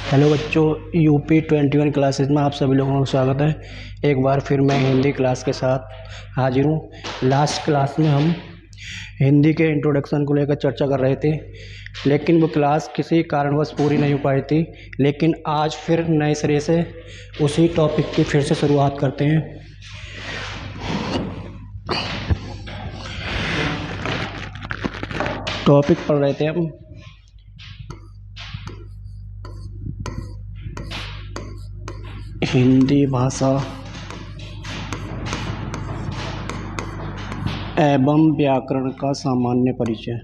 Hello बच्चों, UP 21 classes में आप सभी लोगों का स्वागत है। एक बार फिर मैं हिंदी क्लास के साथ हाजिर हूँ। लास्ट क्लास में हम हिंदी के इंट्रोडक्शन को लेकर चर्चा कर रहे थे, लेकिन वो क्लास किसी कारणवश पूरी नहीं हो पाई थी। लेकिन आज फिर नए सिरे से उसी टॉपिक की फिर से शुरुआत करते हैं। टॉपिक पढ़ रहे थे हम हिंदी भाषा एवं व्याकरण का सामान्य परिचय।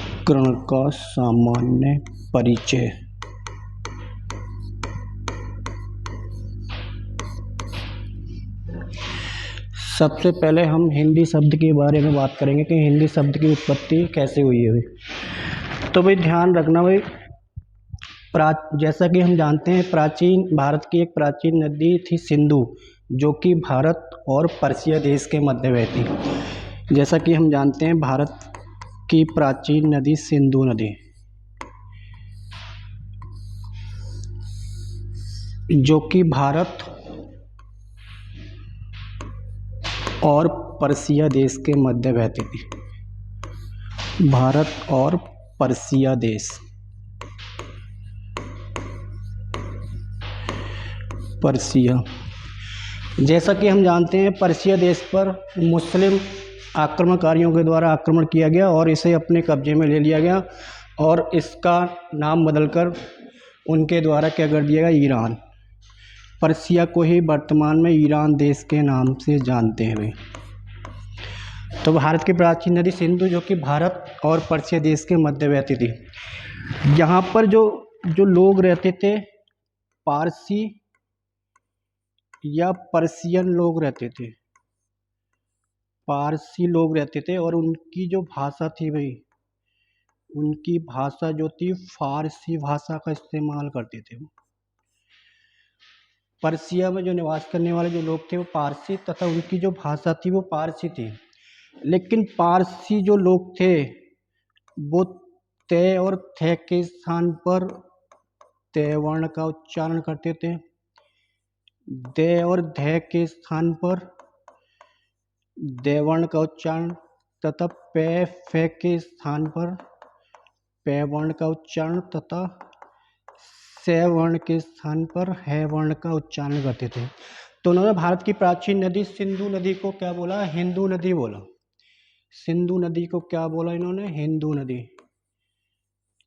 व्याकरण का सामान्य परिचय। सबसे पहले हम हिंदी शब्द के बारे में बात करेंगे कि हिंदी शब्द की उत्पत्ति कैसे हुई है भाई। तो भाई ध्यान रखना भाई, जैसा कि हम जानते हैं भारत की एक प्राचीन नदी थी सिंधु, जो कि भारत और पर्शिया देश के मध्य बहती। जैसा कि हम जानते हैं भारत की प्राचीन नदी सिंधु नदी, जो कि भारत और पर्शिया देश के मध्य बहती थी। भारत और पर्शिया देश, पर्शिया, जैसा कि हम जानते हैं पर्शिया देश पर मुस्लिम आक्रमणकारियों के द्वारा आक्रमण किया गया और इसे अपने कब्जे में ले लिया गया, और इसका नाम बदलकर उनके द्वारा क्या कर दिया गया, ईरान। पर्शिया को ही वर्तमान में ईरान देश के नाम से जानते हैं भाई। तो भारत की प्राचीन नदी सिंधु, जो कि भारत और पर्शिया देश के मध्य बहती थी। यहाँ पर जो जो लोग रहते थे, पारसी या पर्शियन लोग रहते थे, पारसी लोग रहते थे, और उनकी जो भाषा थी भाई, उनकी भाषा जो थी फारसी भाषा का इस्तेमाल करते थे। पर्शिया में जो निवास करने वाले जो लोग थे वो पारसी, तथा उनकी जो भाषा थी वो पारसी थी। लेकिन पारसी जो लोग थे वो ते और थे के स्थान पर ते वर्ण का उच्चारण करते थे, दे और धे के स्थान पर देवर्ण का उच्चारण, तथा पे फे के स्थान पर पे वर्ण का उच्चारण, तथा से वर्ण के स्थान पर है वर्ण का उच्चारण करते थे। तो उन्होंने भारत की प्राचीन नदी सिंधु नदी को क्या बोला, हिंदू नदी बोला। सिंधु नदी को क्या बोला इन्होंने, हिंदू नदी,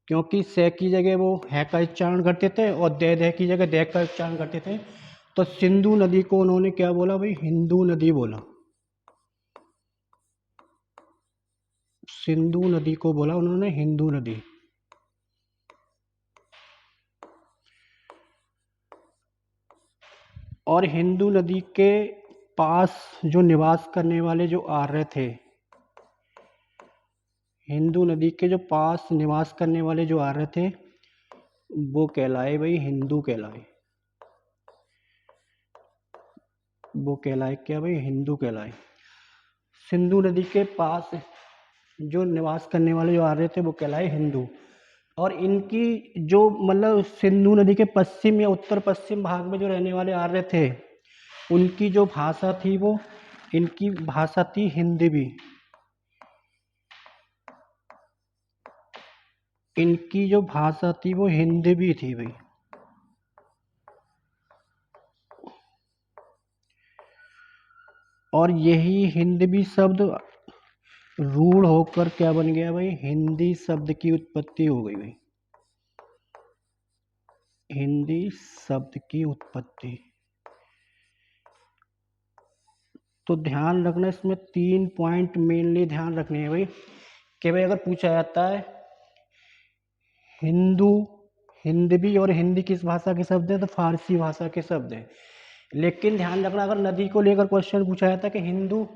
क्योंकि से की जगह वो है का उच्चारण करते थे और दे की जगह दे का उच्चारण करते थे। तो सिंधु नदी को उन्होंने क्या बोला भाई, हिंदू नदी बोला। सिंधु नदी को बोला उन्होंने हिंदू नदी। और हिंदू नदी के पास जो निवास करने वाले जो आर्य थे, हिंदू नदी के जो पास निवास करने वाले जो आर्य थे वो कहलाए भाई हिंदू कहलाए। वो कहलाए क्या भाई, हिंदू कहलाए। सिंधु नदी के पास जो निवास करने वाले जो आर्य थे वो कहलाए हिंदू। और इनकी जो मतलब सिंधु नदी के पश्चिम या उत्तर पश्चिम भाग में जो रहने वाले आर्य थे, उनकी जो भाषा थी वो, इनकी भाषा थी हिंदवी। इनकी जो भाषा थी वो हिंदवी थी भाई। और यही हिंदवी शब्द रूढ़ होकर क्या बन गया भाई, हिंदी शब्द की उत्पत्ति हो गई भाई। हिंदी शब्द की उत्पत्ति। तो ध्यान रखना, इसमें 3 पॉइंट मेनली ध्यान रखने हैं भाई। कि भाई अगर पूछा जाता है हिंदू, हिंदवी और हिंदी किस भाषा के शब्द हैं, तो फारसी भाषा के शब्द हैं। लेकिन ध्यान रखना, अगर नदी को लेकर क्वेश्चन पूछा जाता है कि हिंदू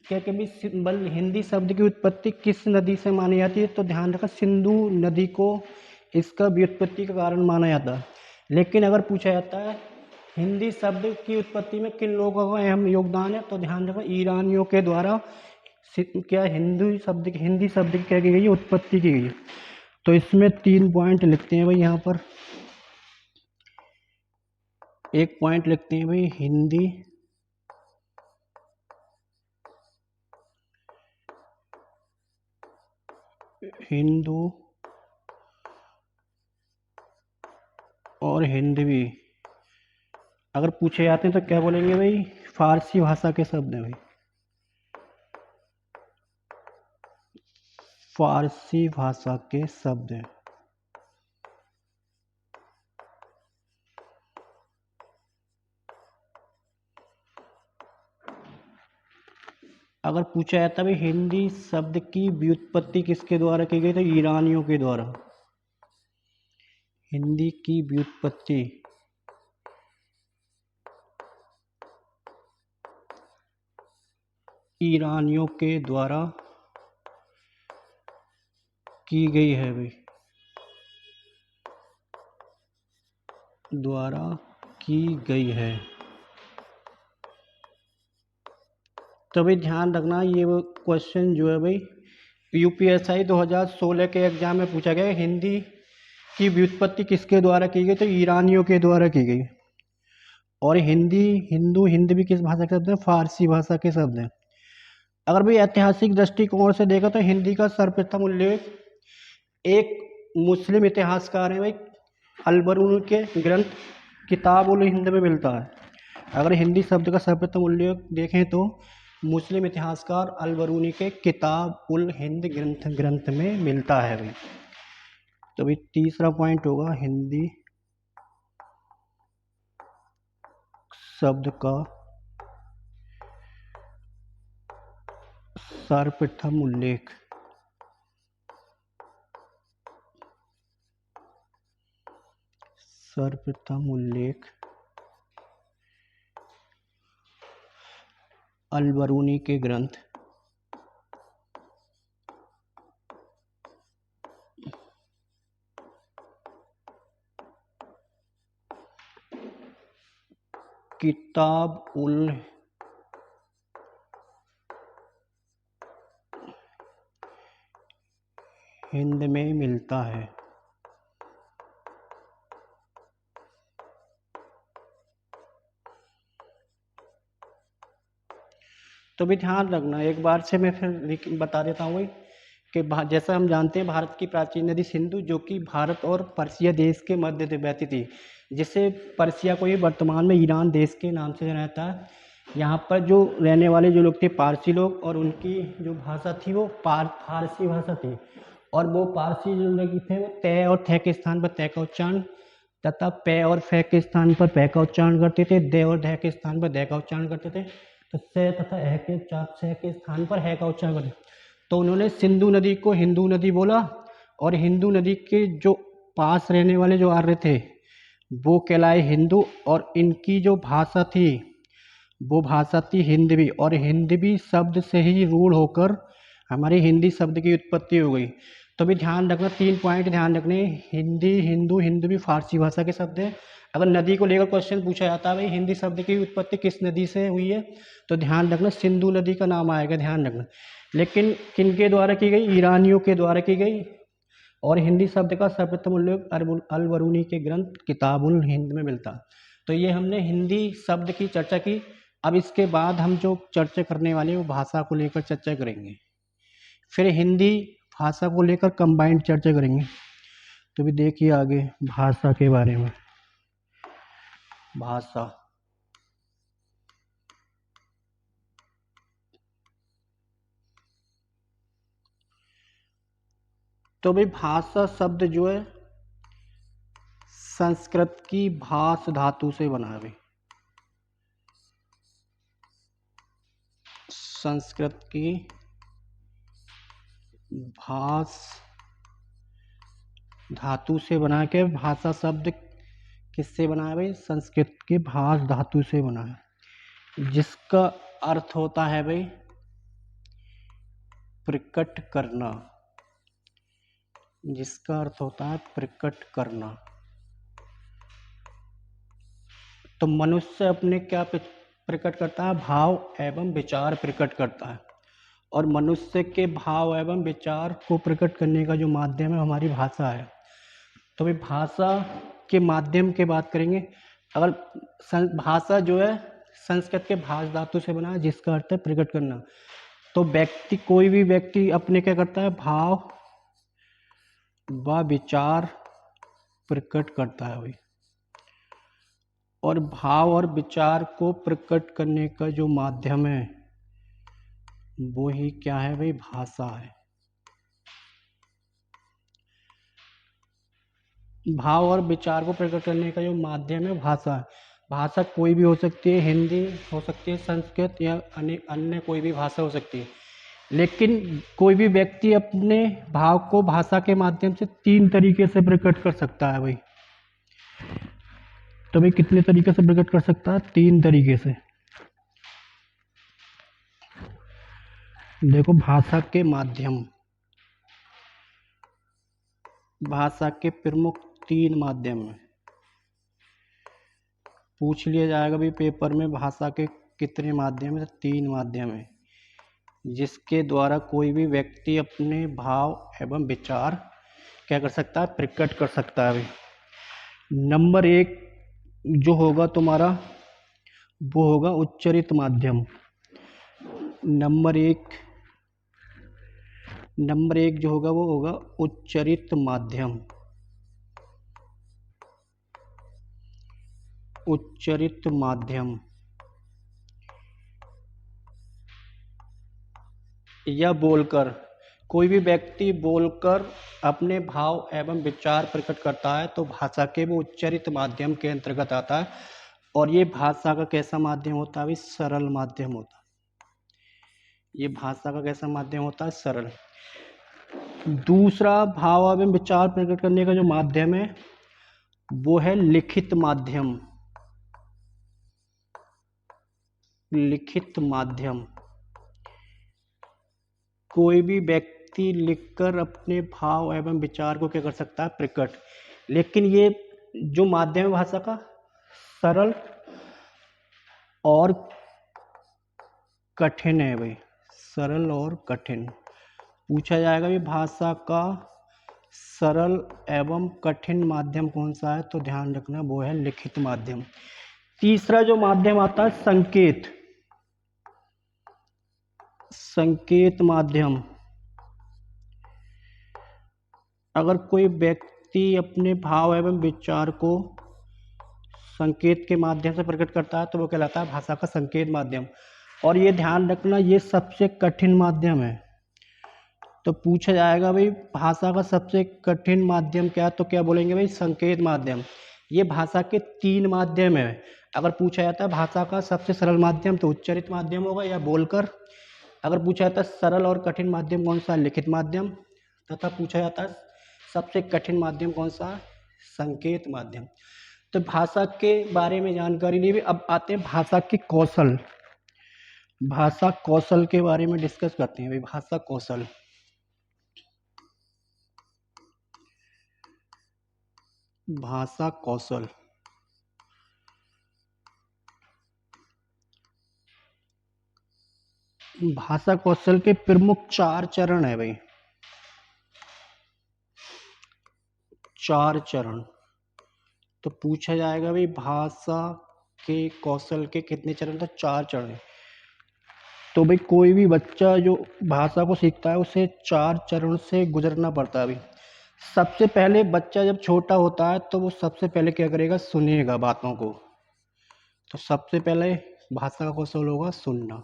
क्या कभी हिंदी शब्द की उत्पत्ति किस नदी से मानी जाती है, तो ध्यान रखना सिंधु नदी को इसका व्युत्पत्ति का कारण माना जाता है। लेकिन अगर पूछा जाता है हिंदी शब्द की उत्पत्ति में किन लोगों का अहम योगदान है, तो ध्यान रखना ईरानियों के द्वारा क्या हिंदी शब्द की क्या की गई है, उत्पत्ति की गई है। तो इसमें 3 पॉइंट लिखते हैं भाई, यहाँ पर एक पॉइंट लिखते हैं भाई, हिंदी हिंदू और हिंदवी अगर पूछे जाते हैं तो क्या बोलेंगे भाई, फारसी भाषा के शब्द हैं भाई, फारसी भाषा के शब्द हैं। अगर पूछा जाता है भाई हिंदी शब्द की व्युत्पत्ति किसके द्वारा की गई, तो ईरानियों के द्वारा। हिंदी की व्युत्पत्ति ईरानियों के द्वारा की गई है भाई, द्वारा की गई है। तो भाई ध्यान रखना, ये वो क्वेश्चन जो है भाई यूपीएसआई 2016 के एग्जाम में पूछा गया, हिंदी की व्युत्पत्ति किसके द्वारा की गई, तो ईरानियों के द्वारा की गई। और हिंदी हिंदू हिंदी भी किस भाषा के शब्द हैं, फारसी भाषा के शब्द हैं। अगर भाई ऐतिहासिक दृष्टिकोण से देखा तो हिंदी का सर्वप्रथम उल्लेख एक मुस्लिम इतिहासकार है भाई, अलबरूनी के ग्रंथ किताब उल हिंद में मिलता है। अगर हिंदी शब्द का सर्वप्रथम उल्लेख देखें तो मुस्लिम इतिहासकार अलबरूनी के किताब उल हिंद ग्रंथ में मिलता है भाई। तो भाई तीसरा पॉइंट होगा, हिंदी शब्द का सर्वप्रथम उल्लेख अलबरूनी के ग्रंथ किताब उल हिंद में मिलता है। तो भी ध्यान रखना, एक बार से मैं फिर बता देता हूँ कि जैसा हम जानते हैं भारत की प्राचीन नदी सिंधु, जो कि भारत और पर्सिया देश के मध्य से बहती थी, जिसे पर्सिया को ये वर्तमान में ईरान देश के नाम से जाना जाता है। यहाँ पर जो रहने वाले जो लोग थे पारसी लोग, और उनकी जो भाषा थी वो फारसी भाषा थी। और वो पारसी जो लोग थे वो तय और थ के स्थान पर तय का उच्चारण तथा पे और फे के स्थान पर पे का उच्चारण करते थे, दे और ढ के स्थान पर दे का उच्चारण करते थे, तो से तथा से के स्थान पर है का उच्चारण करते। तो उन्होंने सिंधु नदी को हिंदू नदी बोला, और हिंदू नदी के जो पास रहने वाले जो आर्य थे वो कहलाए हिंदू, और इनकी जो भाषा थी वो भाषा थी हिंदवी, और हिंदवी शब्द से ही रूढ़ होकर हमारी हिंदी शब्द की उत्पत्ति हो गई। तो भी ध्यान रखना, 3 पॉइंट ध्यान रखने, हिंदी हिंदू हिंदवी फारसी भाषा के शब्द हैं। अगर नदी को लेकर क्वेश्चन पूछा जाता है भाई हिंदी शब्द की उत्पत्ति किस नदी से हुई है, तो ध्यान रखना सिंधु नदी का नाम आएगा, ध्यान रखना। लेकिन किनके द्वारा की गई, ईरानियों के द्वारा की गई। और हिंदी शब्द का सर्वप्रथम उल्लेख अलबरूनी के ग्रंथ किताब उल हिंद में मिलता। तो ये हमने हिंदी शब्द की चर्चा की। अब इसके बाद हम जो चर्चा करने वाले हैं वो भाषा को लेकर चर्चा करेंगे, फिर हिंदी भाषा को लेकर कंबाइंड चर्चा करेंगे। तो भी देखिए आगे भाषा के बारे में। भाषा तो भाई भाषा शब्द जो है संस्कृत की भाष धातु से बना है भाई, संस्कृत की भाष धातु से बना के भाषा शब्द किससे बना है भाई, संस्कृत के भाष धातु से बना है, जिसका अर्थ होता है भाई प्रकट करना, जिसका अर्थ होता है प्रकट करना। तो मनुष्य अपने क्या प्रकट करता है, भाव एवं विचार प्रकट करता है। और मनुष्य के भाव एवं विचार को प्रकट करने का जो माध्यम है हमारी भाषा है। तो भाई भाषा के माध्यम की बात करेंगे। अगर भाषा जो है संस्कृत के भाष धातु से बना है, जिसका अर्थ है प्रकट करना। तो व्यक्ति, कोई भी व्यक्ति अपने क्या करता है, भाव व विचार प्रकट करता है भाई। और भाव और विचार को प्रकट करने का जो माध्यम है वो ही क्या है भाई, भाषा है। भाव और विचार को प्रकट करने का जो माध्यम है भाषा है। भाषा कोई भी हो सकती है, हिंदी हो सकती है, संस्कृत या अन्य कोई भी भाषा हो सकती है। लेकिन कोई भी व्यक्ति अपने भाव को भाषा के माध्यम से 3 तरीके से प्रकट कर सकता है भाई। तो भाई कितने तरीके से प्रकट कर सकता है, 3 तरीके से। देखो भाषा के माध्यम, भाषा के प्रमुख 3 माध्यम है। पूछ लिया जाएगा भी पेपर में, भाषा के कितने माध्यम है, 3 माध्यम है जिसके द्वारा कोई भी व्यक्ति अपने भाव एवं विचार क्या कर सकता है, प्रकट कर सकता है भाई। नंबर 1 जो होगा तुम्हारा वो होगा उच्चरित माध्यम। नंबर एक जो होगा वो होगा उच्चरित माध्यम। उच्चरित माध्यम या बोलकर, कोई भी व्यक्ति बोलकर अपने भाव एवं विचार प्रकट करता है तो भाषा के वो उच्चरित माध्यम के अंतर्गत आता है। और ये भाषा का कैसा माध्यम होता है, सरल माध्यम होता है। ये भाषा का कैसा माध्यम होता है, सरल। दूसरा भाव एवं विचार प्रकट करने का जो माध्यम है वो है लिखित माध्यम। लिखित माध्यम, कोई भी व्यक्ति लिखकर अपने भाव एवं विचार को क्या कर सकता है, प्रकट। लेकिन ये जो माध्यम है भाषा का, सरल और कठिन है भाई, सरल और कठिन। पूछा जाएगा भी भाषा का सरल एवं कठिन माध्यम कौन सा है, तो ध्यान रखना वो है लिखित माध्यम। तीसरा जो माध्यम आता है संकेत, संकेत माध्यम। अगर कोई व्यक्ति अपने भाव एवं विचार को संकेत के माध्यम से प्रकट करता है तो वो कहलाता है भाषा का संकेत माध्यम। और ये ध्यान रखना ये सबसे कठिन माध्यम है। तो पूछा जाएगा भाई भाषा का सबसे कठिन माध्यम क्या है, तो क्या बोलेंगे भाई, संकेत माध्यम। ये भाषा के 3 माध्यम है। अगर पूछा जाता है भाषा का सबसे सरल माध्यम तो उच्चरित माध्यम होगा या बोलकर। अगर पूछा जाता है सरल और कठिन माध्यम कौन सा, लिखित माध्यम। तथा पूछा जाता है सबसे कठिन माध्यम कौन सा, संकेत माध्यम। तो भाषा के बारे में जानकारी ली। अब आते हैं भाषा के कौशल। भाषा कौशल के बारे में डिस्कस करते हैं भाई। भाषा कौशल, भाषा कौशल। भाषा कौशल के प्रमुख 4 चरण है भाई, 4 चरण। तो पूछा जाएगा भाई भाषा के कौशल के कितने चरण, तो 4 चरण है। तो भाई कोई भी बच्चा जो भाषा को सीखता है उसे 4 चरण से गुजरना पड़ता है भाई। सबसे पहले बच्चा जब छोटा होता है तो वो सबसे पहले क्या करेगा, सुनेगा बातों को। तो सबसे पहले भाषा का कौशल होगा सुनना।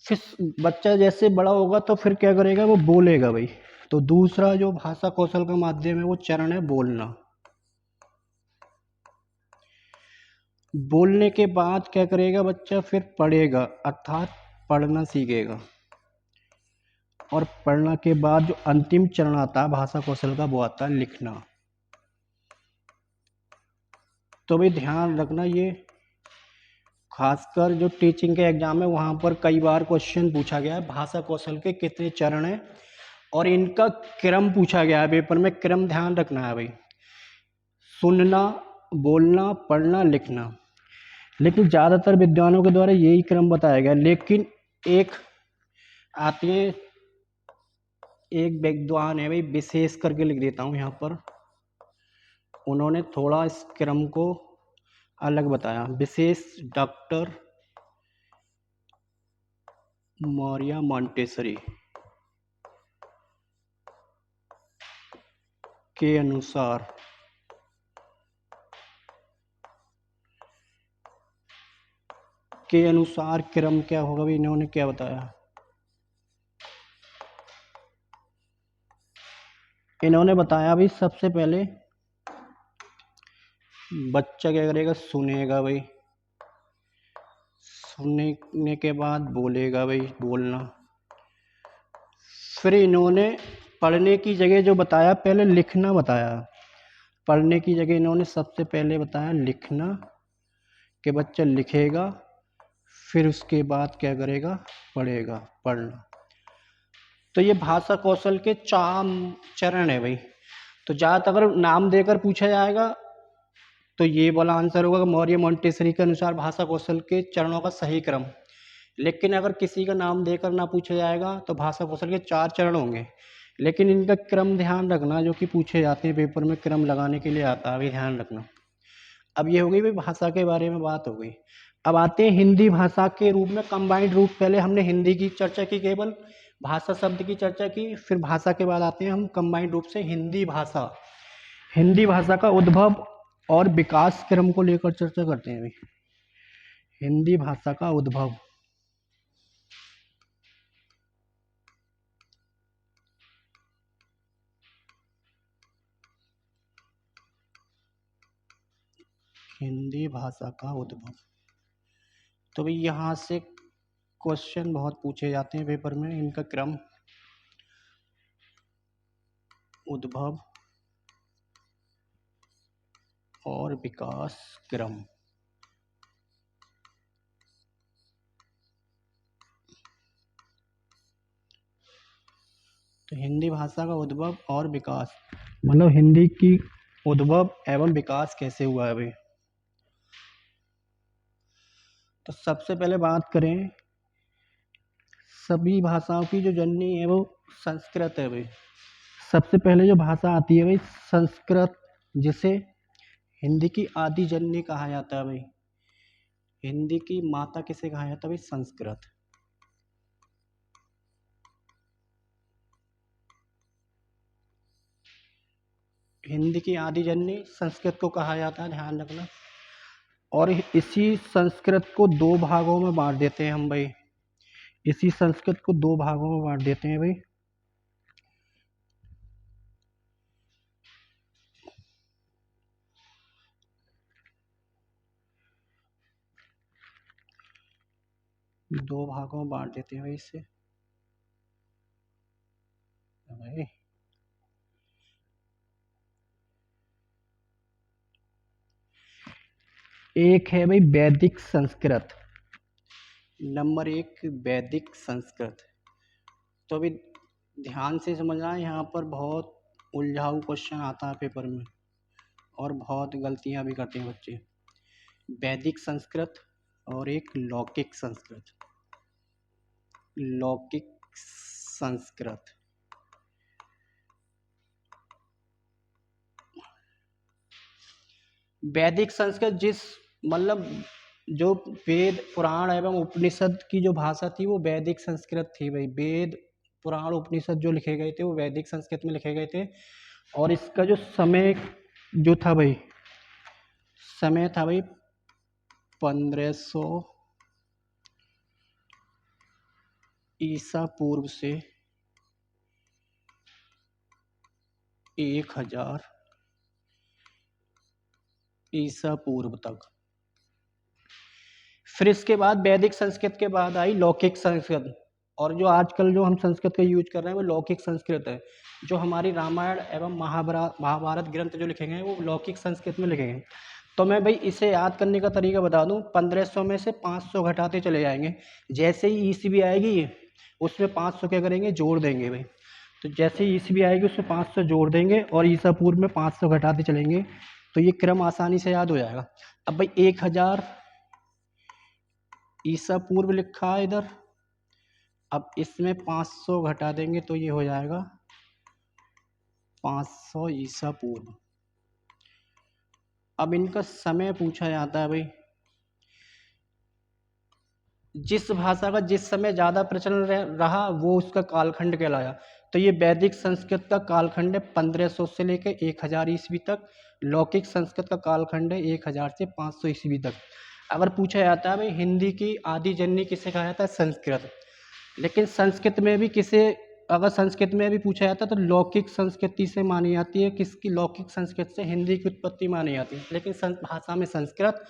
फिर बच्चा जैसे बड़ा होगा तो फिर क्या करेगा, वो बोलेगा भाई। तो दूसरा जो भाषा कौशल का माध्यम है वो चरण है बोलना। बोलने के बाद क्या करेगा बच्चा, फिर पढ़ेगा, अर्थात पढ़ना सीखेगा। और पढ़ना के बाद जो अंतिम चरण आता है भाषा कौशल का वो आता है लिखना। तो भाई ध्यान रखना, ये खासकर जो टीचिंग के एग्जाम है वहाँ पर कई बार क्वेश्चन पूछा गया है भाषा कौशल के कितने चरण हैं और इनका क्रम पूछा गया है पेपर में। क्रम ध्यान रखना है भाई, सुनना, बोलना, पढ़ना, लिखना। लेकिन ज़्यादातर विद्वानों के द्वारा यही क्रम बताया गया। लेकिन एक आती है। एक विद्वान है भाई, विशेष करके लिख देता हूँ यहाँ पर, उन्होंने थोड़ा इस क्रम को अलग बताया। विशेष डॉक्टर मारिया मॉन्टेसरी के अनुसार क्रम क्या होगा भाई, इन्होंने क्या बताया? इन्होंने बताया भाई सबसे पहले बच्चा क्या करेगा, सुनेगा भाई, सुनने के बाद बोलेगा भाई, बोलना। फिर इन्होंने पढ़ने की जगह जो बताया, पहले लिखना बताया। पढ़ने की जगह इन्होंने सबसे पहले बताया लिखना, कि बच्चा लिखेगा, फिर उसके बाद क्या करेगा, पढ़ेगा, पढ़ना। तो ये भाषा कौशल के 4 चरण है भाई। तो ज़्यादातर अगर नाम देकर पूछा जाएगा तो ये वाला आंसर होगा कि मौर्य मॉन्टेसरी के अनुसार भाषा कौशल के चरणों का सही क्रम। लेकिन अगर किसी का नाम देकर ना पूछा जाएगा तो भाषा कौशल के 4 चरण होंगे, लेकिन इनका क्रम ध्यान रखना, जो कि पूछे जाते हैं पेपर में, क्रम लगाने के लिए आता है, अभी ध्यान रखना। अब ये हो गई भाई भाषा के बारे में बात हो गई। अब आते हैं हिंदी भाषा के रूप में कंबाइंड रूप। पहले हमने हिंदी की चर्चा की, केवल भाषा शब्द की चर्चा की, फिर भाषा के बाद आते हैं हम कंबाइंड रूप से हिंदी भाषा। हिंदी भाषा का उद्भव और विकास क्रम को लेकर चर्चा करते हैं भाई। हिंदी भाषा का उद्भव, हिंदी भाषा का उद्भव। तो भाई यहाँ से क्वेश्चन बहुत पूछे जाते हैं पेपर में, इनका क्रम, उद्भव और विकास क्रम। तो हिंदी भाषा का उद्भव और विकास, मतलब हिंदी की उद्भव एवं विकास कैसे हुआ है भाई। तो सबसे पहले बात करें, सभी भाषाओं की जो जननी है वो संस्कृत है भाई। सबसे पहले जो भाषा आती है भाई संस्कृत, जिसे हिंदी की आदि जननी कहा जाता है भाई। हिंदी की माता किसे कहा जाता है भाई, संस्कृत। हिंदी की आदि जननी संस्कृत को कहा जाता है, ध्यान रखना। और इसी संस्कृत को 2 भागों में बांट देते हैं हम भाई। इसी संस्कृत को 2 भागों में बांट देते हैं भाई। दो भागों में बांट देते हैं भाई इसे भाई। एक है भाई वैदिक संस्कृत, नंबर 1 वैदिक संस्कृत। तो अभी ध्यान से समझना, यहाँ पर बहुत उलझाऊ क्वेश्चन आता है पेपर में और बहुत गलतियाँ भी करते हैं बच्चे। वैदिक संस्कृत और एक लौकिक संस्कृत। लौकिक संस्कृत, वैदिक संस्कृत जिस, मतलब जो वेद पुराण एवं उपनिषद की जो भाषा थी वो वैदिक संस्कृत थी भाई। वेद पुराण उपनिषद जो लिखे गए थे वो वैदिक संस्कृत में लिखे गए थे। और इसका जो समय जो था भाई, समय था भाई 1500 ईसा पूर्व से 1000 ईसा पूर्व तक। फिर इसके बाद वैदिक संस्कृत के बाद आई लौकिक संस्कृत। और जो आजकल जो हम संस्कृत का यूज कर रहे हैं वो लौकिक संस्कृत है। जो हमारी रामायण एवं महाभारत ग्रंथ जो लिखे गए हैं वो लौकिक संस्कृत में लिखे गए हैं। तो मैं भाई इसे याद करने का तरीका बता दूं, 1500 में से 500 घटाते चले जाएंगे। जैसे ही ईसवी आएगी उसमें 500 क्या करेंगे, जोड़ देंगे भाई। तो जैसे ही ईसवी आएगी उसमें 500 जोड़ देंगे और ईसा पूर्व में 500 घटाते चलेंगे। तो ये क्रम आसानी से याद हो जाएगा। अब भाई 1000 ईसा पूर्व लिखा है इधर, अब इसमें 500 घटा देंगे तो ये हो जाएगा 500 ईसा पूर्व। अब इनका समय पूछा जाता है भाई, जिस भाषा का जिस समय ज़्यादा प्रचलन रहा वो उसका कालखंड कहलाया। तो ये वैदिक संस्कृत का कालखंड है 1500 से लेकर 1000 ईस्वी तक। लौकिक संस्कृत का कालखंड है 1000 से 500 ईस्वी तक। अगर पूछा जाता है भाई हिंदी की आदि जननी किसे कहा जाता है, संस्कृत। लेकिन संस्कृत में भी किसे, अगर संस्कृत में भी पूछा जाता है तो लौकिक संस्कृति से मानी जाती है। किसकी? लौकिक संस्कृत से हिंदी की उत्पत्ति मानी जाती है। लेकिन भाषा में संस्कृत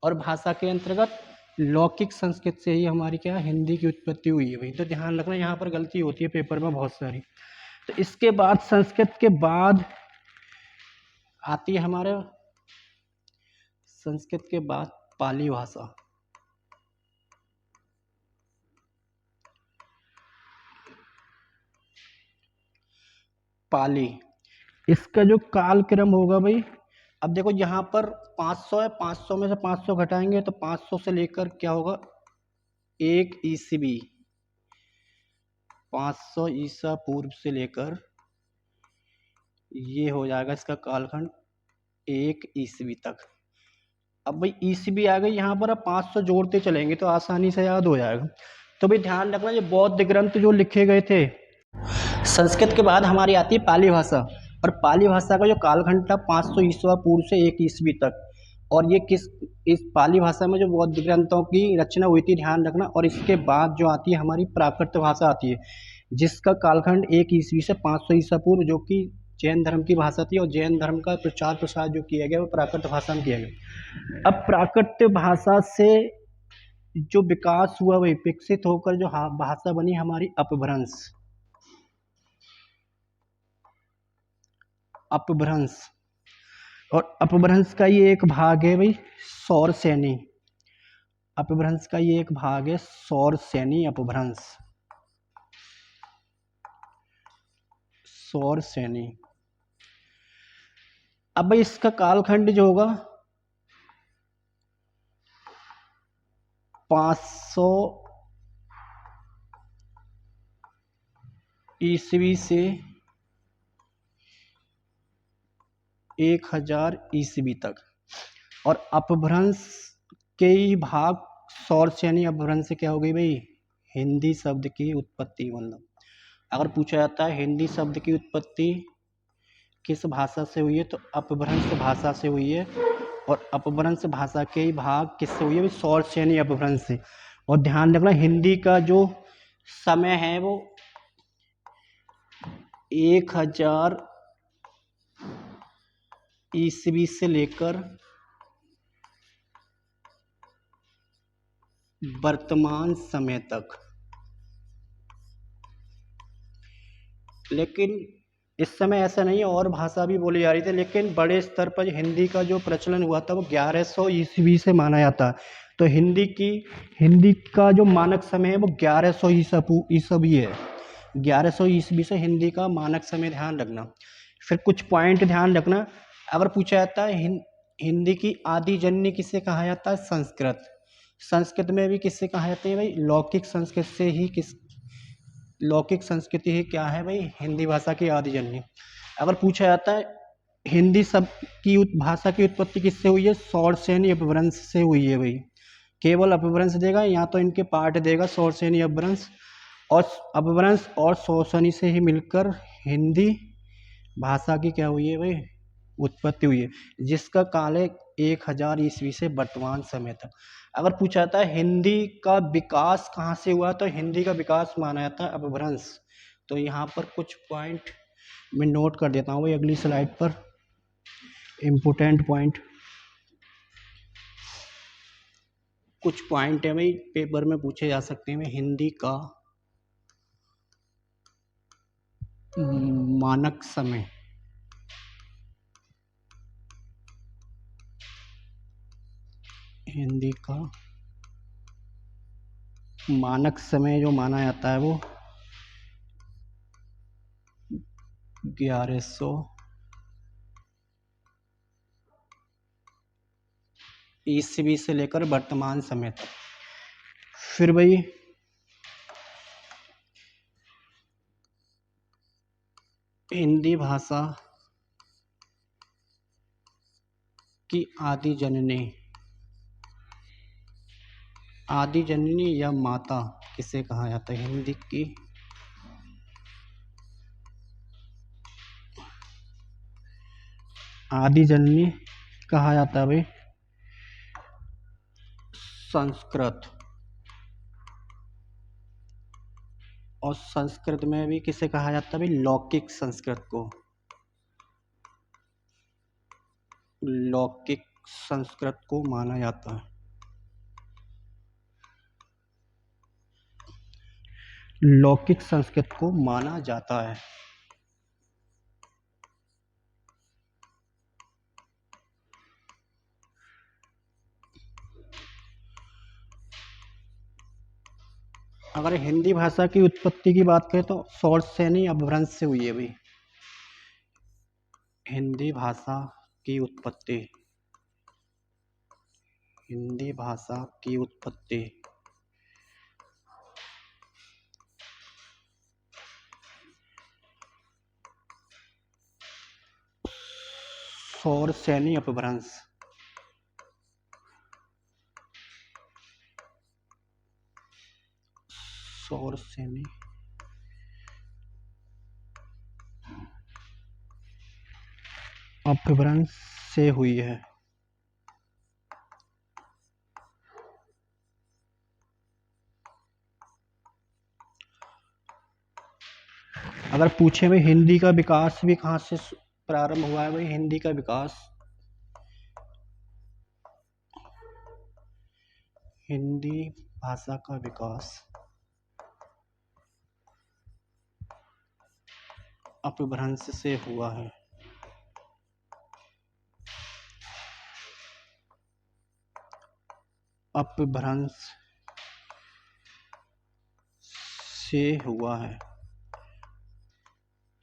और भाषा के अंतर्गत लौकिक संस्कृत से ही हमारी क्या हिंदी की उत्पत्ति हुई है भाई। तो ध्यान रखना, यहाँ पर गलती होती है पेपर में बहुत सारी। तो इसके बाद संस्कृत के बाद आती है हमारे, संस्कृत के बाद पाली भाषा। पाली, इसका जो कालक्रम होगा भाई, अब देखो यहाँ पर 500 है, 500 में से 500 घटाएंगे तो 500 से लेकर क्या होगा 1 ईस्वी, 500 ईसा पूर्व से लेकर ये हो जाएगा इसका कालखंड 1 ईस्वी तक। अब भाई ईस्वी आ गई यहाँ पर, अब 500 जोड़ते चलेंगे तो आसानी से याद हो जाएगा। तो भाई ध्यान रखना, ये बौद्ध ग्रंथ जो लिखे गए थे, संस्कृत के बाद हमारी आती है पाली भाषा। और पाली भाषा का जो कालखंड था 500 ईस्वा पूर्व से 1 ईस्वी तक। और ये इस पाली भाषा में जो बौद्ध ग्रंथों की रचना हुई थी, ध्यान रखना। और इसके बाद जो आती है हमारी प्राकृत भाषा आती है, जिसका कालखंड 1 ईस्वी से 500 ईसा पूर्व, जो कि जैन धर्म की भाषा थी। और जैन धर्म का प्रचार प्रसार जो किया गया वो प्राकृत भाषा में किया गया। अब प्राकृत भाषा से जो विकास हुआ वही विकसित होकर जो भाषा बनी हमारी अपभ्रंश। अपभ्रंश, और अपभ्रंश का ये एक भाग है भाई सौर सैनी। अपभ्रंश का ये एक भाग है सौर सैनी अपभ्रंश, सौर सैनी। अब भाई इसका कालखंड जो होगा 500 ईस्वी से 1000 ईस्वी तक। और अपभ्रंश के ही भाग सौर सैनी अपभ्रंश से क्या हो गई भाई, हिंदी शब्द की उत्पत्ति। मतलब अगर पूछा जाता है हिंदी शब्द की उत्पत्ति किस भाषा से हुई है, तो अपभ्रंश भाषा से हुई है। और अपभ्रंश भाषा के ही भाग किससे हुई है भाई, सौर सैनी अपभ्रंश से। और ध्यान रखना, हिंदी का जो समय है वो 1000 ईस्वी से लेकर वर्तमान समय तक। लेकिन इस समय ऐसा नहीं है, और भाषा भी बोली जा रही थी। लेकिन बड़े स्तर पर हिंदी का जो प्रचलन हुआ था वो 1100 ईस्वी से माना जाता है। तो हिंदी का जो मानक समय है वो 1100 ईस्वी है। 1100 ईस्वी से हिंदी का मानक समय, ध्यान रखना। फिर कुछ पॉइंट ध्यान रखना, अगर पूछा जाता है हिंदी की आदि जननी किसे कहा जाता है, संस्कृत। संस्कृत में भी किससे कहा जाता है भाई, लौकिक संस्कृत से ही। लौकिक संस्कृति ही क्या है भाई, हिंदी भाषा की आदि जननी। अगर पूछा जाता है हिंदी सब की भाषा की उत्पत्ति किससे हुई है, सौर सैनी अपभ्रंश से हुई है भाई। केवल अपभ्रंश देगा या तो इनके पार्ट देगा, सौर सैनी अपभ्रंश। और अपभ्रंश और सौर सैनी से ही मिलकर हिंदी भाषा की क्या हुई है भाई, उत्पत्ति हुई है, जिसका काल है 1000 ईस्वी से वर्तमान समय तक। अगर पूछा जाता है हिंदी का विकास कहाँ से हुआ, तो हिंदी का विकास माना जाता है अपभ्रंश। तो यहाँ पर कुछ पॉइंट मैं नोट कर देता हूँ भाई अगली स्लाइड पर, इम्पोर्टेंट पॉइंट। कुछ पॉइंट है भाई पेपर में पूछे जा सकते हैं। हिंदी का मानक समय, हिंदी का मानक समय जो माना जाता है वो 1100 ईस्वी से लेकर वर्तमान समय तक। फिर भाई हिंदी भाषा की आदि जननी या माता किसे कहा जाता है? हिंदी की आदि जननी कहा जाता है भाई संस्कृत। और संस्कृत में भी किसे कहा जाता है भाई? लौकिक संस्कृत को। लौकिक संस्कृत को माना जाता है। लौकिक संस्कृत को माना जाता है। अगर हिंदी भाषा की उत्पत्ति की बात करें तो सौरसेनी अपभ्रंश से हुई है भाई। हिंदी भाषा की उत्पत्ति सौरसेनी अपभ्रंश। सौरसेनी अपभ्रंश से हुई है। अगर पूछे भाई हिंदी का विकास भी कहाँ से प्रारंभ हुआ है भाई? हिंदी का विकास हिंदी भाषा का विकास अपभ्रंश से हुआ है। अपभ्रंश से हुआ है।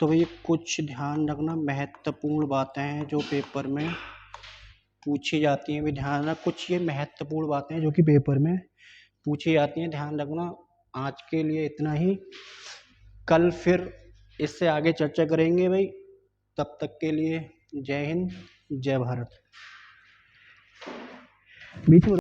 तो ये कुछ ध्यान रखना, महत्वपूर्ण बातें हैं जो पेपर में पूछी जाती हैं। भी ध्यान रखना, कुछ ये महत्वपूर्ण बातें हैं जो कि पेपर में पूछी जाती हैं, ध्यान रखना। आज के लिए इतना ही, कल फिर इससे आगे चर्चा करेंगे भाई। तब तक के लिए जय हिंद, जय भारत। बीच में